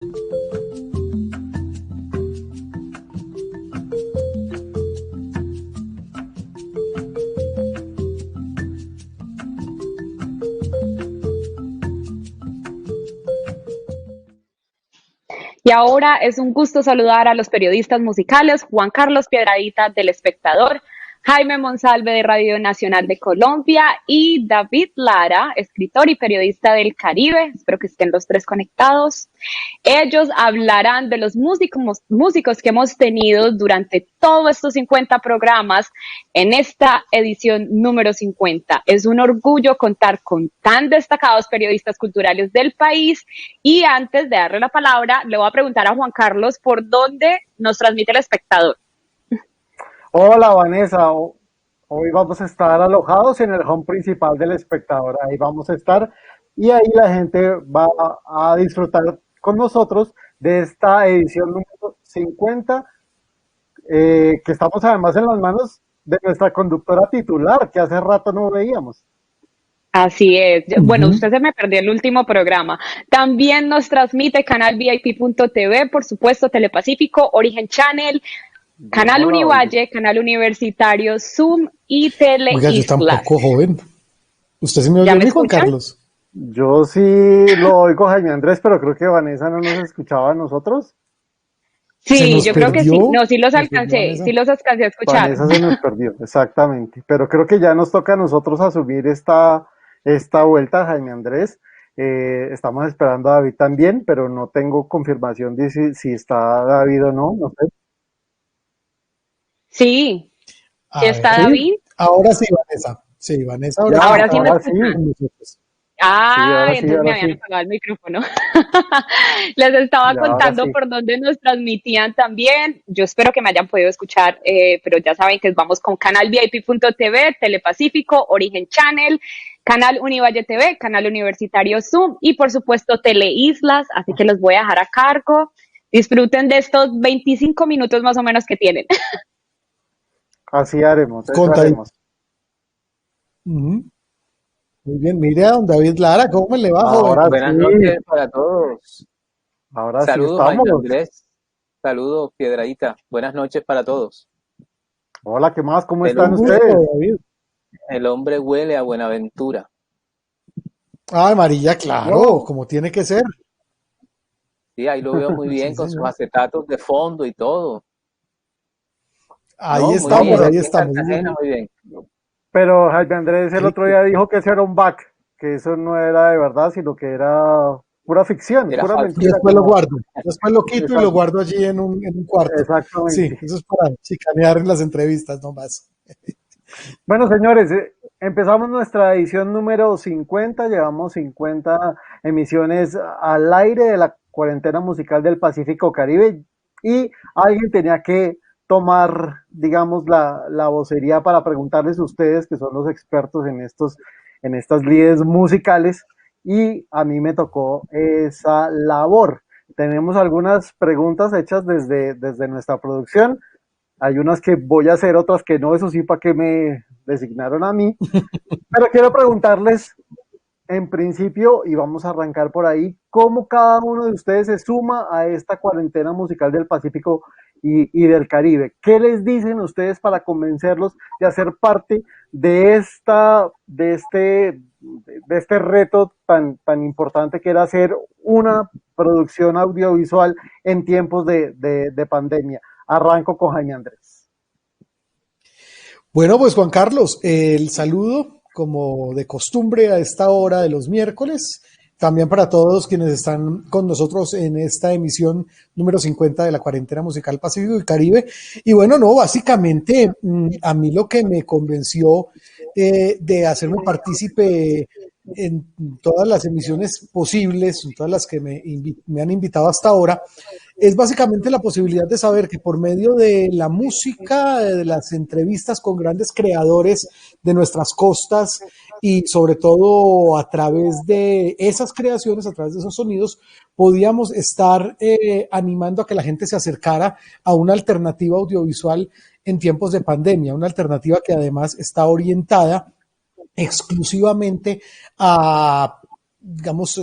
Y ahora es un gusto saludar a los periodistas musicales Juan Carlos Piedradita del Espectador, Jaime Monsalve de Radio Nacional de Colombia y David Lara, escritor y periodista del Caribe. Espero que estén los tres conectados. Ellos hablarán de los músicos que hemos tenido durante todos estos 50 programas en esta edición número 50. Es un orgullo contar con tan destacados periodistas culturales del país y antes de darle la palabra, le voy a preguntar a Juan Carlos por dónde nos transmite el espectador. Hola Vanessa, hoy vamos a estar alojados en el home principal del espectador, ahí vamos a estar y ahí la gente va a disfrutar con nosotros de esta edición número 50, que estamos además en las manos de nuestra conductora titular, que hace rato no veíamos. Así es. Bueno, usted se me perdió el último programa. También nos transmite Canal VIP.tv, por supuesto, Telepacífico, Origen Channel, Canal Univalle, Canal Universitario, Zoom y Tele Oiga, yo tampoco, joven. ¿Usted sí me oye a mí, Juan Carlos? Yo sí lo oigo, Jaime Andrés, pero creo que Vanessa no nos escuchaba a nosotros. Sí, yo creo que sí. No, sí los alcancé a escuchar. Vanessa se nos perdió, exactamente. Pero creo que ya nos toca a nosotros asumir esta vuelta, Jaime Andrés. Estamos esperando a David también, pero no tengo confirmación de si está David o no, no sé. Sí, ¿está David? Ahora sí, Vanessa. Sí, Vanessa. Ahora sí me escuchan. Entonces me habían apagado el micrófono. Les estaba contando por dónde nos transmitían también. Yo espero que me hayan podido escuchar, pero ya saben que vamos con Canal VIP.tv, Telepacífico, Origen Channel, Canal Univalle TV, Canal Universitario Zoom y por supuesto Teleislas, así que los voy a dejar a cargo. Disfruten de estos 25 minutos más o menos que tienen. Así haremos. Muy bien, mire a don David Lara, ¿cómo le va, joven? Buenas noches para todos. Ahora saludos, sí Jaime Andrés. Saludos, Piedradita. Buenas noches para todos. Hola, ¿qué más? ¿Cómo están ustedes? David. El hombre huele a Buenaventura. Ah, María, claro, como tiene que ser. Sí, ahí lo veo muy bien, sí, con sus acetatos de fondo y todo. Ahí estamos. Muy bien. Pero Jaime Andrés el otro día dijo que eso era un back, que eso no era de verdad, sino que era pura ficción, era pura falso. mentira. Después lo guardo, después lo quito y lo guardo allí en un cuarto. Exactamente. Sí, eso es para chicanear en las entrevistas nomás. Bueno, señores, empezamos nuestra edición número 50, llevamos 50 emisiones al aire de la cuarentena musical del Pacífico Caribe y alguien tenía que tomar, digamos, la vocería para preguntarles a ustedes, que son los expertos en estas lides musicales, y a mí me tocó esa labor. Tenemos algunas preguntas hechas desde nuestra producción. Hay unas que voy a hacer, otras que no, eso sí, para que me designaron a mí. Pero quiero preguntarles, en principio, y vamos a arrancar por ahí, cómo cada uno de ustedes se suma a esta cuarentena musical del Pacífico y del Caribe. ¿Qué les dicen ustedes para convencerlos de hacer parte de este reto tan importante que era hacer una producción audiovisual en tiempos de pandemia? Arranco con Jaime Andrés. Bueno, pues Juan Carlos, el saludo como de costumbre a esta hora de los miércoles. También para todos quienes están con nosotros en esta emisión número 50 de la cuarentena musical Pacífico y Caribe. Y bueno, no, básicamente a mí lo que me convenció de hacerme partícipe en todas las emisiones posibles, en todas las que me han invitado hasta ahora, es básicamente la posibilidad de saber que por medio de la música, de las entrevistas con grandes creadores de nuestras costas y sobre todo a través de esas creaciones, a través de esos sonidos, podíamos estar animando a que la gente se acercara a una alternativa audiovisual en tiempos de pandemia, una alternativa que además está orientada exclusivamente a, digamos,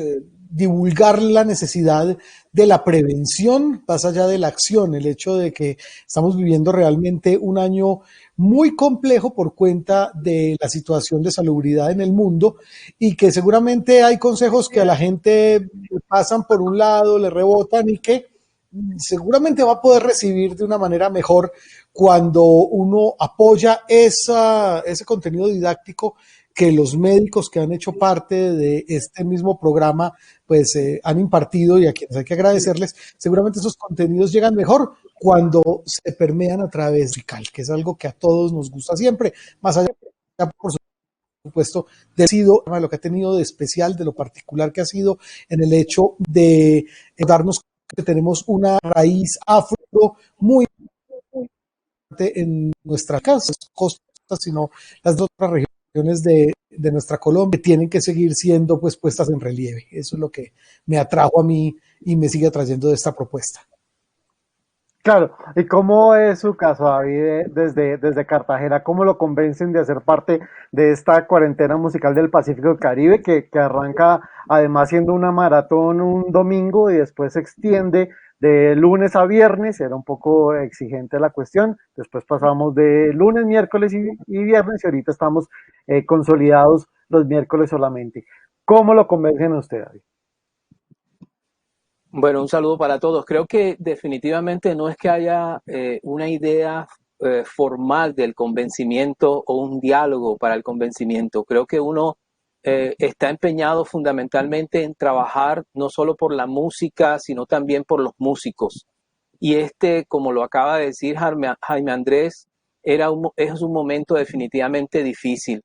divulgar la necesidad de la prevención más allá de la acción, el hecho de que estamos viviendo realmente un año muy complejo por cuenta de la situación de salubridad en el mundo y que seguramente hay consejos que a la gente pasan por un lado, le rebotan y que seguramente va a poder recibir de una manera mejor cuando uno apoya ese contenido didáctico que los médicos que han hecho parte de este mismo programa pues han impartido y a quienes hay que agradecerles. Seguramente esos contenidos llegan mejor cuando se permean a través musical, que es algo que a todos nos gusta siempre, más allá, por supuesto, de lo que ha tenido de especial, de lo particular que ha sido en el hecho de darnos que tenemos una raíz afro muy importante en nuestras costas, sino las otras regiones de nuestra Colombia tienen que seguir siendo pues puestas en relieve. Eso es lo que me atrajo a mí y me sigue atrayendo de esta propuesta. Claro, ¿y cómo es su caso, David, desde Cartagena? ¿Cómo lo convencen de hacer parte de esta cuarentena musical del Pacífico del Caribe que arranca además siendo una maratón un domingo y después se extiende de lunes a viernes? Era un poco exigente la cuestión. Después pasamos de lunes, miércoles y viernes y ahorita estamos consolidados los miércoles solamente. ¿Cómo lo convencen a usted, David? Bueno, un saludo para todos. Creo que definitivamente no es que haya una idea formal del convencimiento o un diálogo para el convencimiento. Creo que uno está empeñado fundamentalmente en trabajar no solo por la música, sino también por los músicos. Y como lo acaba de decir Jaime Andrés, es un momento definitivamente difícil.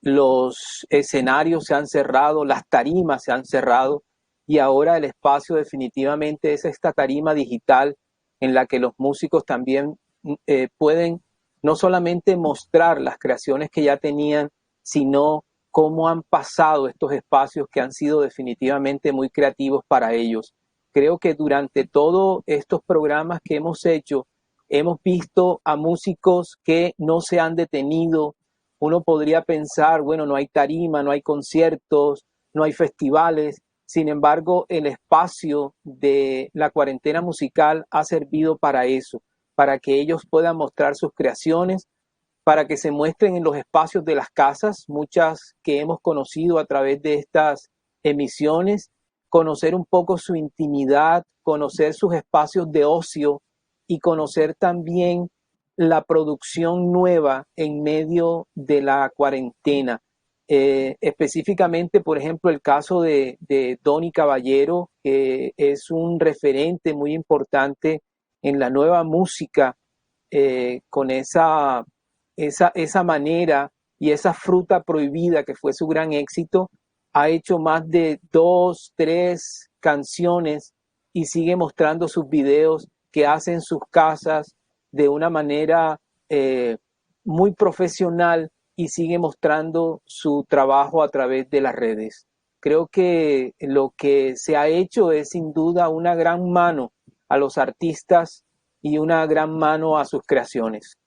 Los escenarios se han cerrado, las tarimas se han cerrado y ahora el espacio definitivamente es esta tarima digital en la que los músicos también pueden no solamente mostrar las creaciones que ya tenían, sino cómo han pasado estos espacios que han sido definitivamente muy creativos para ellos. Creo que durante todos estos programas que hemos hecho, hemos visto a músicos que no se han detenido. Uno podría pensar, bueno, no hay tarima, no hay conciertos, no hay festivales. Sin embargo, el espacio de la cuarentena musical ha servido para eso, para que ellos puedan mostrar sus creaciones, para que se muestren en los espacios de las casas, muchas que hemos conocido a través de estas emisiones, conocer un poco su intimidad, conocer sus espacios de ocio y conocer también la producción nueva en medio de la cuarentena. Específicamente, por ejemplo, el caso de Donny Caballero, que es un referente muy importante en la nueva música, con esa manera y esa fruta prohibida que fue su gran éxito. Ha hecho más de 2, 3 canciones y sigue mostrando sus videos que hace en sus casas de una manera muy profesional y sigue mostrando su trabajo a través de las redes. Creo que lo que se ha hecho es sin duda una gran mano a los artistas y una gran mano a sus creaciones.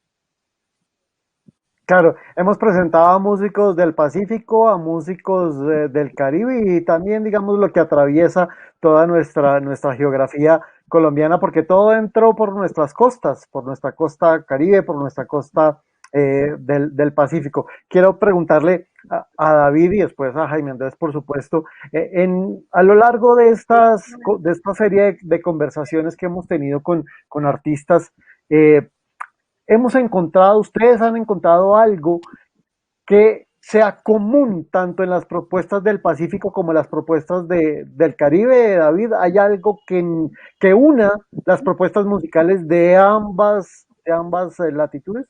Claro, hemos presentado a músicos del Pacífico, a músicos del Caribe y también, digamos, lo que atraviesa toda nuestra geografía colombiana, porque todo entró por nuestras costas, por nuestra costa Caribe, por nuestra costa del Pacífico. Quiero preguntarle a David y después a Jaime Andrés, por supuesto, a lo largo de esta serie de conversaciones que hemos tenido con artistas, ustedes han encontrado algo que sea común tanto en las propuestas del Pacífico como en las propuestas del Caribe, David. ¿Hay algo que una las propuestas musicales de ambas latitudes?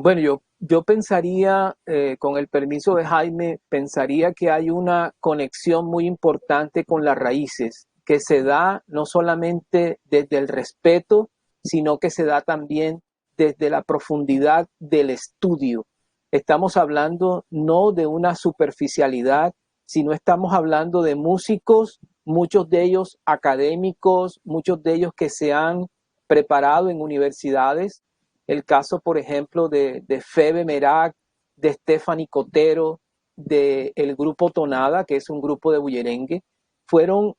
Bueno, yo pensaría, con el permiso de Jaime, pensaría que hay una conexión muy importante con las raíces, que se da no solamente desde el respeto, sino que se da también desde la profundidad del estudio. Estamos hablando no de una superficialidad, sino estamos hablando de músicos, muchos de ellos académicos, muchos de ellos que se han preparado en universidades. El caso, por ejemplo, de Febe Merak, de Stephanie Cotero, del grupo Tonada, que es un grupo de bullerengue. Fueron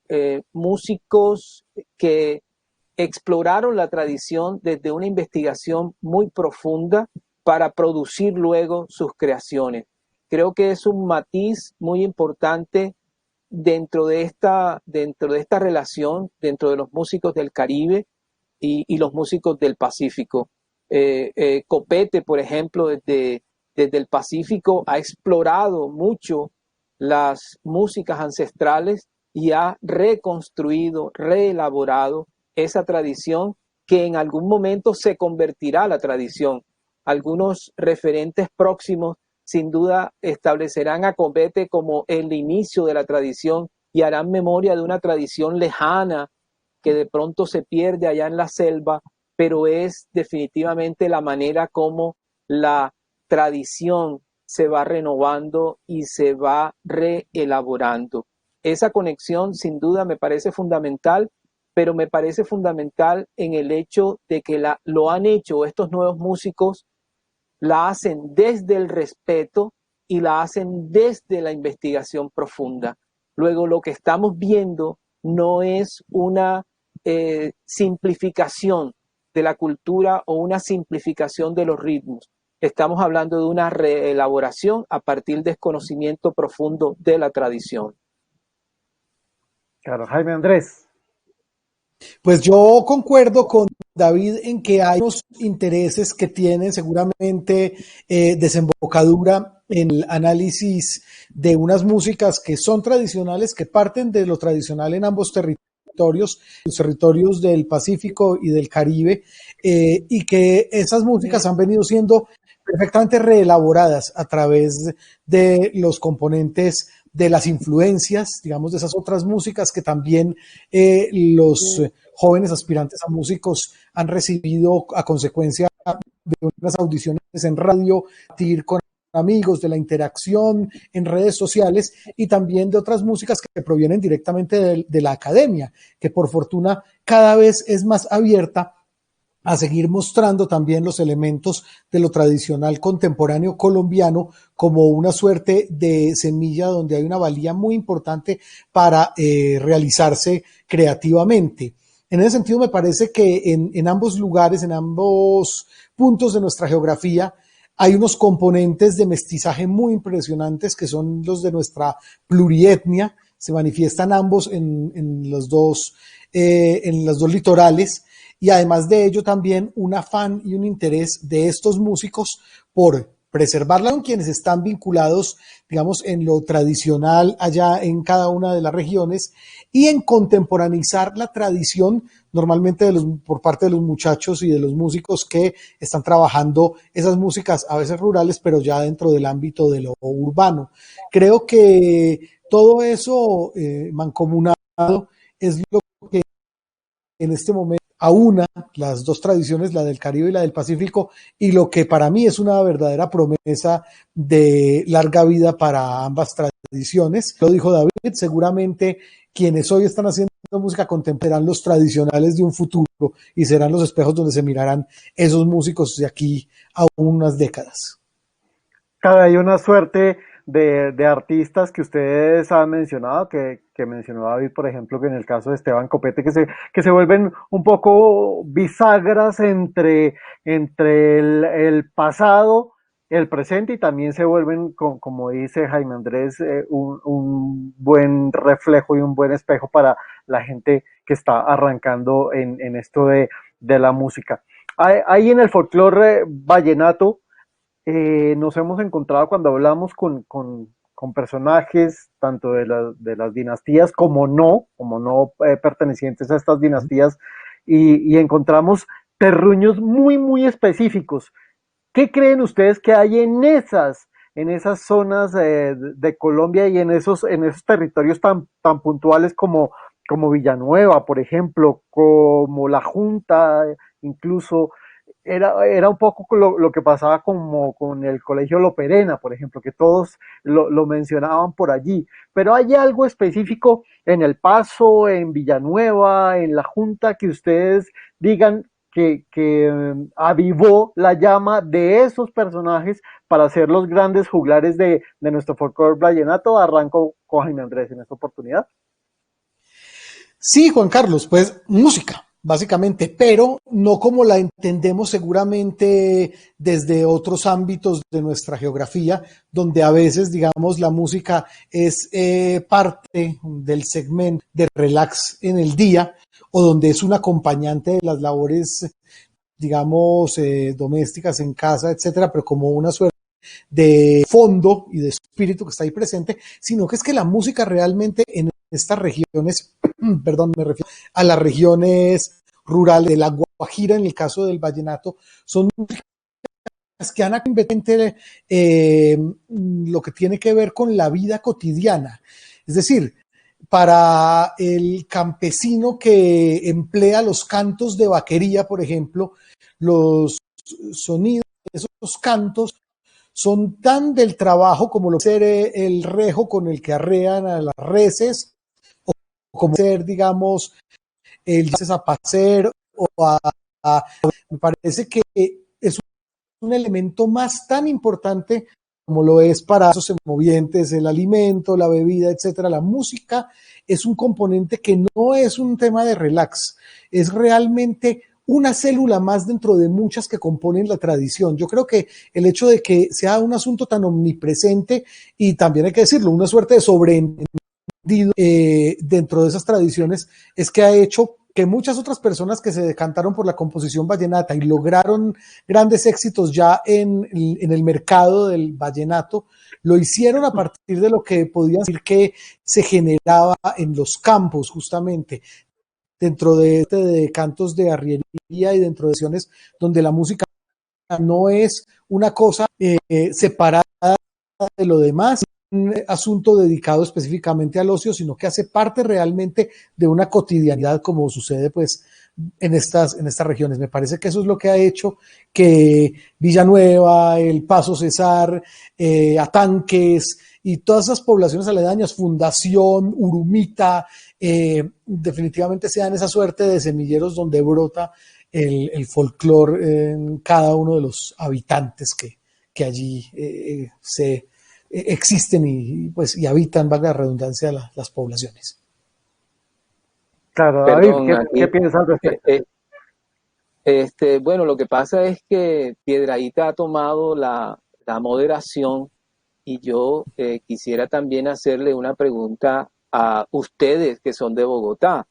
músicos que exploraron la tradición desde una investigación muy profunda para producir luego sus creaciones. Creo que es un matiz muy importante dentro de esta relación, dentro de los músicos del Caribe y los músicos del Pacífico. Copete, por ejemplo, desde el Pacífico ha explorado mucho las músicas ancestrales y ha reconstruido, reelaborado esa tradición que en algún momento se convertirá a la tradición. Algunos referentes próximos sin duda establecerán a Copete como el inicio de la tradición y harán memoria de una tradición lejana que de pronto se pierde allá en la selva, pero es definitivamente la manera como la tradición se va renovando y se va reelaborando. Esa conexión sin duda me parece fundamental, pero me parece fundamental en el hecho de que lo han hecho estos nuevos músicos, la hacen desde el respeto y la hacen desde la investigación profunda. Luego lo que estamos viendo no es una simplificación de la cultura o una simplificación de los ritmos. Estamos hablando de una reelaboración a partir del conocimiento profundo de la tradición. Claro, Jaime Andrés. Pues yo concuerdo con David en que hay unos intereses que tienen seguramente desembocadura en el análisis de unas músicas que son tradicionales, que parten de lo tradicional en ambos territorios, los territorios del Pacífico y del Caribe, y que esas músicas han venido siendo perfectamente reelaboradas a través de los componentes de las influencias, digamos, de esas otras músicas que también los jóvenes aspirantes a músicos han recibido a consecuencia de unas audiciones en radio, con amigos, de la interacción en redes sociales y también de otras músicas que provienen directamente de la academia, que por fortuna cada vez es más abierta a seguir mostrando también los elementos de lo tradicional contemporáneo colombiano como una suerte de semilla donde hay una valía muy importante para realizarse creativamente. En ese sentido, me parece que en ambos lugares, en ambos puntos de nuestra geografía, hay unos componentes de mestizaje muy impresionantes que son los de nuestra plurietnia, se manifiestan ambos en los dos litorales. Y además de ello también un afán y un interés de estos músicos por preservarla con quienes están vinculados, digamos, en lo tradicional allá en cada una de las regiones y en contemporaneizar la tradición normalmente por parte de los muchachos y de los músicos que están trabajando esas músicas a veces rurales, pero ya dentro del ámbito de lo urbano. Creo que todo eso mancomunado es lo que en este momento aúna las dos tradiciones, la del Caribe y la del Pacífico, y lo que para mí es una verdadera promesa de larga vida para ambas tradiciones. Lo dijo David, seguramente quienes hoy están haciendo música contemporánea los tradicionales de un futuro y serán los espejos donde se mirarán esos músicos de aquí a unas décadas. Claro, hay una suerte de artistas que ustedes han mencionado, que mencionó David, por ejemplo, que en el caso de Esteban Copete, que se vuelven un poco bisagras entre el pasado, el presente, y también se vuelven, como dice Jaime Andrés, un buen reflejo y un buen espejo para la gente que está arrancando en esto de la música. Hay en el folclore vallenato, nos hemos encontrado cuando hablamos con personajes tanto de las dinastías como no pertenecientes a estas dinastías y encontramos terruños muy específicos. ¿Qué creen ustedes que hay en esas zonas de Colombia y en esos territorios tan puntuales como Villanueva, por ejemplo, como La Junta, incluso? Era un poco lo que pasaba como con el Colegio Loperena, por ejemplo, que todos lo mencionaban por allí. Pero hay algo específico en El Paso, en Villanueva, en La Junta, que ustedes digan, que avivó la llama de esos personajes para ser los grandes juglares de nuestro folclore vallenato? Arranco con Jaime Andrés en esta oportunidad. Sí, Juan Carlos, pues música, básicamente, pero no como la entendemos seguramente desde otros ámbitos de nuestra geografía, donde a veces, digamos, la música es parte del segmento de relax en el día o donde es un acompañante de las labores, digamos, domésticas en casa, etcétera, pero como una suerte de fondo y de espíritu que está ahí presente, sino que es que la música realmente en estas regiones, perdón, me refiero a las regiones rurales de la Guajira, en el caso del vallenato, son músicas que han completamente lo que tiene que ver con la vida cotidiana. Es decir, para el campesino que emplea los cantos de vaquería, por ejemplo, los sonidos de esos cantos son tan del trabajo como lo ser el rejo con el que arrean a las reses, o como ser, digamos, el zapacer, o me parece que es un elemento más tan importante como lo es para esos movientes, el alimento, la bebida, etcétera. La música es un componente que no es un tema de relax, es realmente una célula más dentro de muchas que componen la tradición. Yo creo que el hecho de que sea un asunto tan omnipresente y también hay que decirlo, una suerte de sobreentendido dentro de esas tradiciones es que ha hecho que muchas otras personas que se decantaron por la composición vallenata y lograron grandes éxitos ya en el mercado del vallenato, lo hicieron a partir de lo que podían decir que se generaba en los campos, justamente, dentro de cantos de arriería y dentro de canciones donde la música no es una cosa separada de lo demás, un asunto dedicado específicamente al ocio, sino que hace parte realmente de una cotidianidad como sucede pues en estas regiones. Me parece que eso es lo que ha hecho que Villanueva, El Paso Cesar, Atanques y todas esas poblaciones aledañas, Fundación, Urumita, definitivamente sean esa suerte de semilleros donde brota el folclore en cada uno de los habitantes que allí se existen pues, y habitan, valga la redundancia, las poblaciones. Claro, David, Perdón, ¿qué piensas al respecto? Bueno, lo que pasa es que Piedrahíta ha tomado la moderación y yo quisiera también hacerle una pregunta a ustedes que son de Bogotá,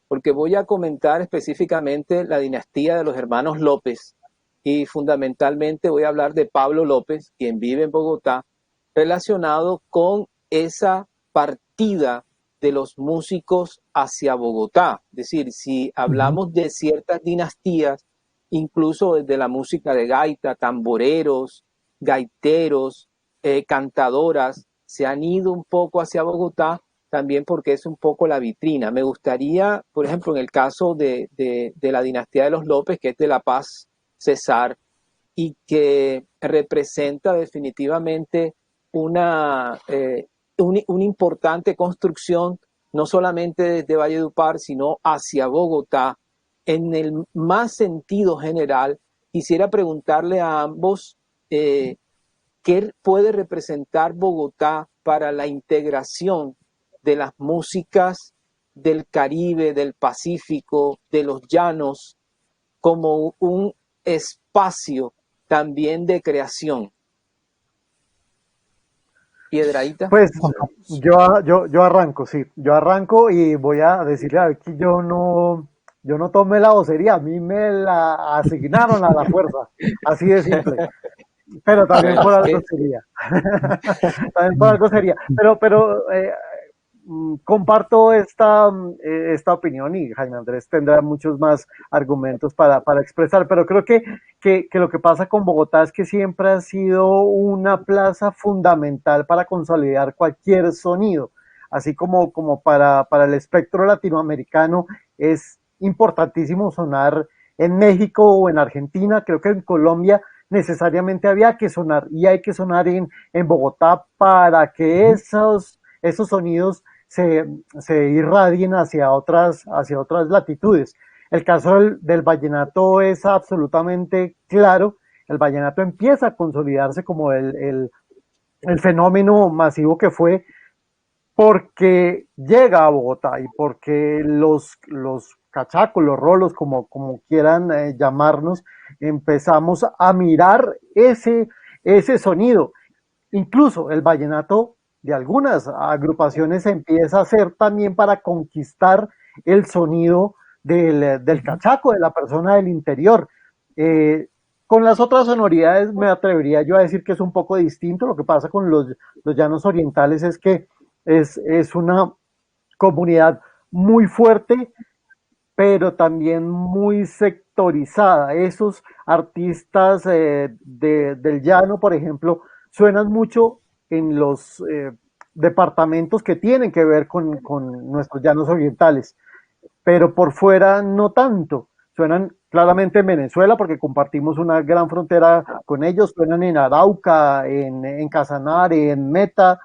porque voy a comentar específicamente la dinastía de los hermanos López y fundamentalmente voy a hablar de Pablo López, quien vive en Bogotá, relacionado con esa partida de los músicos hacia Bogotá. Es decir, si hablamos de ciertas dinastías, incluso desde la música de gaita, tamboreros, gaiteros, cantadoras, se han ido un poco hacia Bogotá, también porque es un poco la vitrina. Me gustaría, por ejemplo, en el caso de la dinastía de los López, que es de La Paz, Cesar, y que representa definitivamente una importante construcción, no solamente desde Valledupar, sino hacia Bogotá. En el más sentido general, quisiera preguntarle a ambos qué puede representar Bogotá para la integración de las músicas del Caribe, del Pacífico, de los llanos, como un espacio también de creación. Piedrahíta. Pues yo arranco, sí, yo arranco y voy a decirle a ver que yo no tomé la vocería, a mí me la asignaron a la fuerza, así de simple. Pero también por algo sería. También por algo sería. Comparto esta opinión y Jaime Andrés tendrá muchos más argumentos para expresar, pero creo que lo que pasa con Bogotá es que siempre ha sido una plaza fundamental para consolidar cualquier sonido, así como para el espectro latinoamericano es importantísimo sonar en México o en Argentina, creo que en Colombia necesariamente había que sonar y hay que sonar en Bogotá para que esos sonidos se irradien hacia otras latitudes. El caso del vallenato es absolutamente claro. El vallenato empieza a consolidarse como el fenómeno masivo que fue porque llega a Bogotá y porque los cachacos, los rolos, como quieran llamarnos, empezamos a mirar ese sonido. Incluso el vallenato de algunas agrupaciones se empieza a hacer también para conquistar el sonido del cachaco, de la persona del interior. Eh, con las otras sonoridades me atrevería yo a decir que es un poco distinto. Lo que pasa con los llanos orientales es que es una comunidad muy fuerte, pero también muy sectorizada. Esos artistas del llano, por ejemplo, suenan mucho en los departamentos que tienen que ver con nuestros llanos orientales, pero por fuera no tanto. Suenan claramente en Venezuela porque compartimos una gran frontera con ellos, suenan en Arauca, en Casanare, en Meta,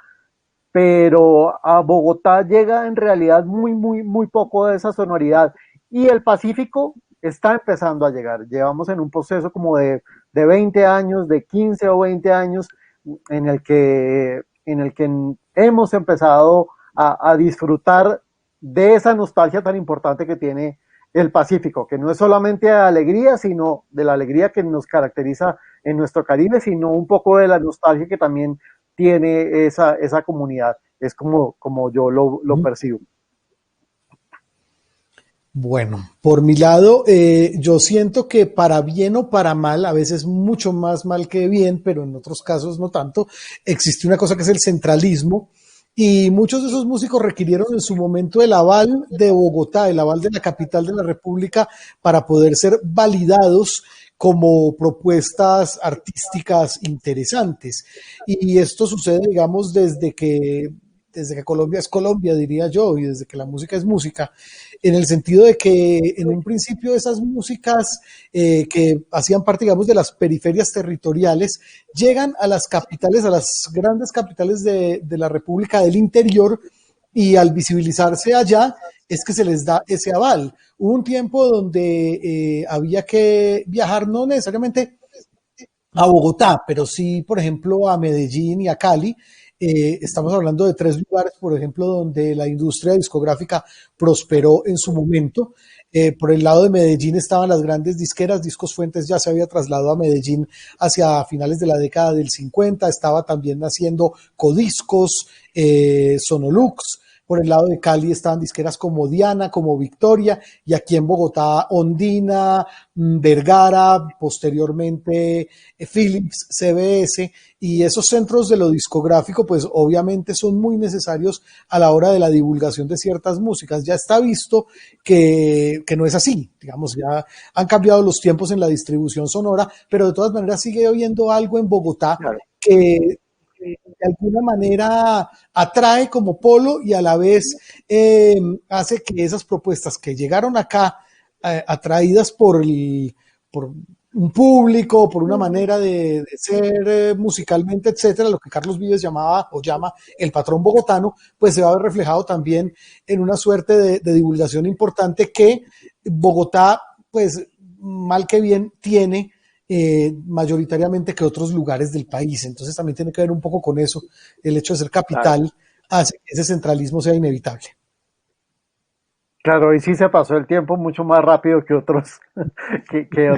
pero a Bogotá llega en realidad muy poco de esa sonoridad. Y el Pacífico está empezando a llegar. Llevamos en un proceso como de 20 años, de 15 o 20 años, en el que hemos empezado a disfrutar de esa nostalgia tan importante que tiene el Pacífico, que no es solamente alegría, sino de la alegría que nos caracteriza en nuestro Caribe, sino un poco de la nostalgia que también tiene esa comunidad. Es como yo lo percibo. Bueno, por mi lado, yo siento que para bien o para mal, a veces mucho más mal que bien, pero en otros casos no tanto, existe una cosa que es el centralismo y muchos de esos músicos requirieron en su momento el aval de Bogotá, el aval de la capital de la República para poder ser validados como propuestas artísticas interesantes. Y esto sucede, digamos, desde que Colombia es Colombia, diría yo, y desde que la música es música, en el sentido de que en un principio esas músicas que hacían parte, digamos, de las periferias territoriales, llegan a las capitales, a las grandes capitales de la República del Interior, y al visibilizarse allá es que se les da ese aval. Hubo un tiempo donde había que viajar no necesariamente a Bogotá, pero sí, por ejemplo, a Medellín y a Cali. Estamos hablando de tres lugares, por ejemplo, donde la industria discográfica prosperó en su momento. Por el lado de Medellín estaban las grandes disqueras, Discos Fuentes ya se había trasladado a Medellín hacia finales de la década del 50, estaba también naciendo Codiscos, Sonolux. Por el lado de Cali estaban disqueras como Diana, como Victoria, y aquí en Bogotá Ondina, Vergara, posteriormente Philips, CBS, y esos centros de lo discográfico pues obviamente son muy necesarios a la hora de la divulgación de ciertas músicas. Ya está visto que no es así, digamos, ya han cambiado los tiempos en la distribución sonora, pero de todas maneras sigue habiendo algo en Bogotá Claro. que de alguna manera atrae como polo y a la vez hace que esas propuestas que llegaron acá atraídas por un público, por una manera de ser musicalmente, etcétera, lo que Carlos Vives llamaba o llama el patrón bogotano, pues se va a ver reflejado también en una suerte de divulgación importante que Bogotá, pues mal que bien, tiene mayoritariamente que otros lugares del país. Entonces también tiene que ver un poco con eso. El hecho de ser capital hace que ese centralismo sea inevitable. Claro, y sí se pasó el tiempo mucho más rápido que otros, que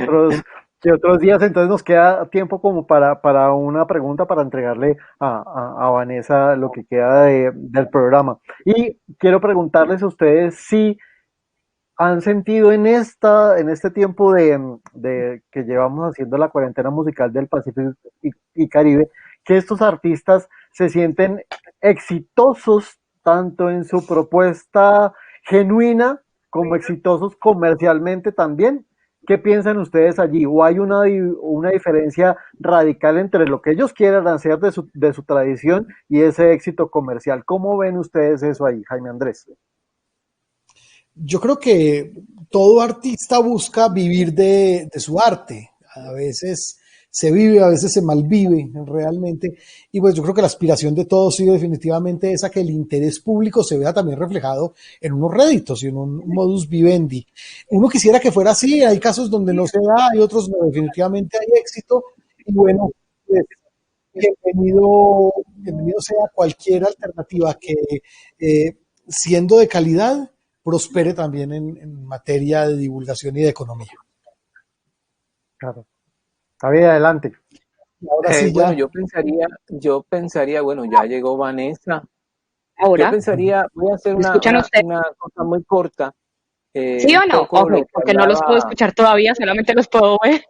otros días, entonces nos queda tiempo como para una pregunta para entregarle a Vanessa lo que queda del programa. Y quiero preguntarles a ustedes si han sentido en este tiempo de que llevamos haciendo la cuarentena musical del Pacífico y Caribe, que estos artistas se sienten exitosos tanto en su propuesta genuina como exitosos comercialmente también. ¿Qué piensan ustedes allí? ¿O hay una diferencia radical entre lo que ellos quieran hacer de su tradición y ese éxito comercial? ¿Cómo ven ustedes eso ahí, Jaime Andrés? Yo creo que todo artista busca vivir de su arte. A veces se vive, a veces se malvive realmente. Y pues yo creo que la aspiración de todos sí definitivamente es a que el interés público se vea también reflejado en unos réditos y en un modus vivendi. Uno quisiera que fuera así, hay casos donde no se da, hay otros donde definitivamente hay éxito. Y bueno, pues, bienvenido sea cualquier alternativa que, siendo de calidad, prospere también en materia de divulgación y de economía. Claro. David, adelante. Ahora sí Bueno, ya. yo pensaría, bueno, ya llegó Vanessa. Yo Ahora, pensaría, voy a hacer ¿me escuchan ustedes? una cosa muy corta, ¿Sí un o no? poco Ok, lo que porque no los puedo hablaba, escuchar todavía, solamente los puedo ver.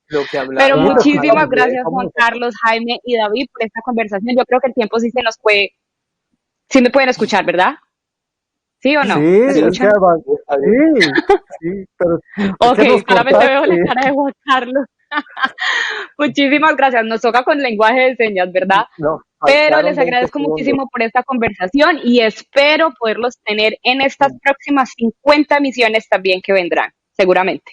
lo que Pero Sí, lo hablaba muchísimas escuchamos. Jaime. gracias, ¿Cómo Juan no? Carlos, Jaime y David, por esta conversación. Yo creo que el tiempo sí se nos fue. Sí me pueden escuchar, ¿verdad? ¿Sí o Sí, no? ¿Me es que escuchan? sí, sí, pero es Ok, que nos solamente veo cortaste. la cara de Juan Carlos. Muchísimas gracias. Nos toca con lenguaje de señas, ¿verdad? No, Pero faltaron les 20 agradezco segundos. muchísimo por esta conversación y espero poderlos tener en estas próximas 50 emisiones también que vendrán, seguramente.